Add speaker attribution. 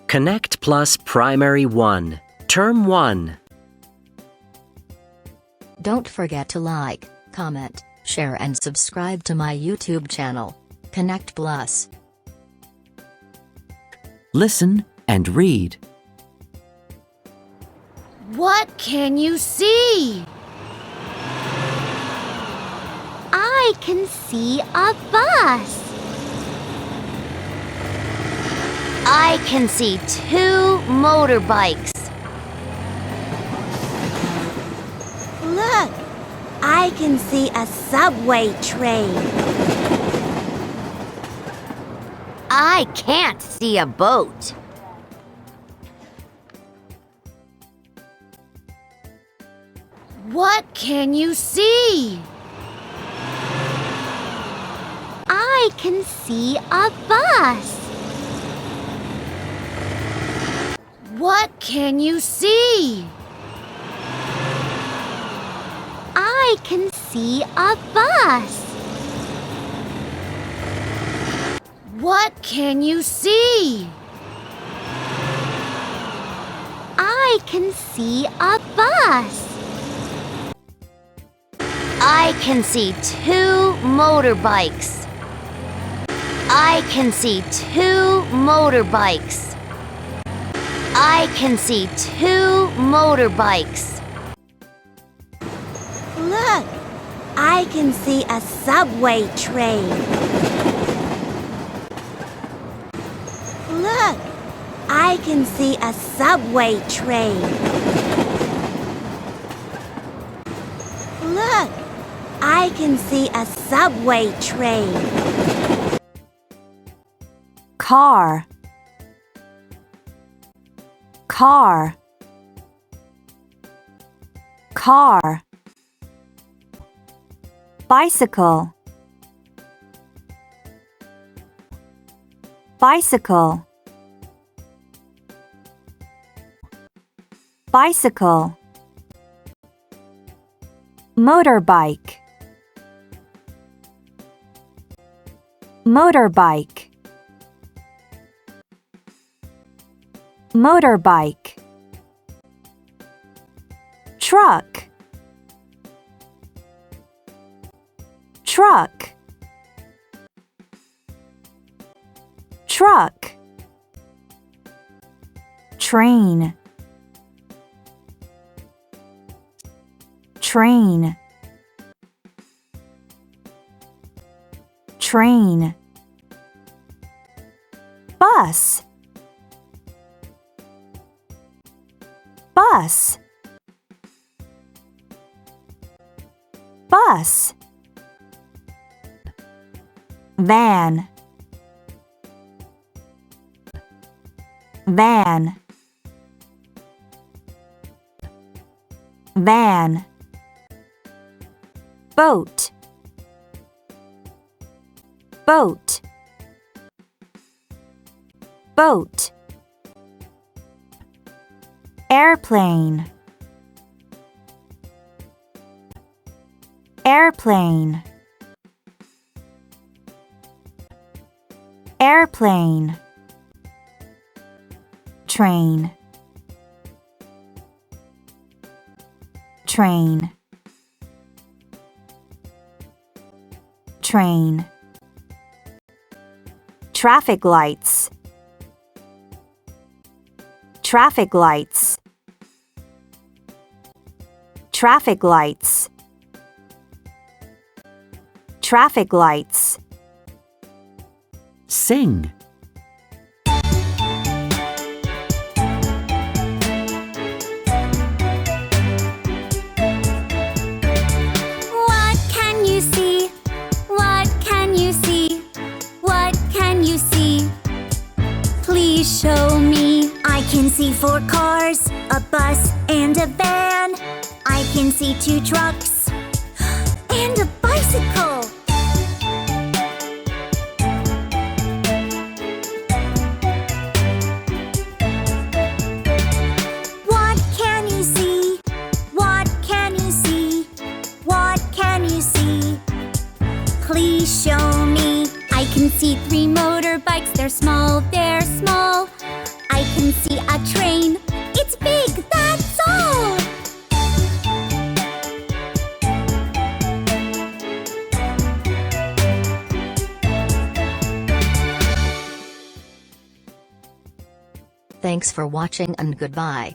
Speaker 1: Connect Plus Primary 1, Term 1.
Speaker 2: Don't forget to like, comment, share and subscribe to my YouTube channel, Connect Plus.
Speaker 1: Listen and read.
Speaker 3: What can you see?
Speaker 4: I can see a bus.
Speaker 3: I can see 2 motorbikes.
Speaker 4: Look, I can see a subway train.
Speaker 3: I can't see a boat. What can you see?
Speaker 4: I can see a bus.
Speaker 3: What can you see?
Speaker 4: I can see a bus.
Speaker 3: What can you see?
Speaker 4: I can see a bus.
Speaker 3: I can see 2 motorbikes. I can see 2 motorbikes. I can see 2 motorbikes.
Speaker 4: Look, I can see a subway train. Look, I can see a subway train. Look, I can see a subway train.
Speaker 2: Car. Car. Car. Bicycle. Bicycle. Bicycle. Motorbike. Motorbike. Motorbike. Truck. Truck. Truck. Train. Train. Train. Bus. Bus. Bus. Van. Van. Van. Boat. Boat. Boat. Airplane. Airplane. Airplane. Train. Train. Train. Traffic lights. Traffic lights. Traffic lights. Traffic lights.
Speaker 1: Sing.
Speaker 4: What can you see? What can you see? What can you see? Please show me. I can see 4 cars, a bus and a van. I can see 2 trucks and a bicycle. What can you see? What can you see? What can you see? Please show me. I can see 3 motor motorbikes, they're small, they're small. I can see a train, it's big, that's all.
Speaker 2: Thanks for watching and goodbye.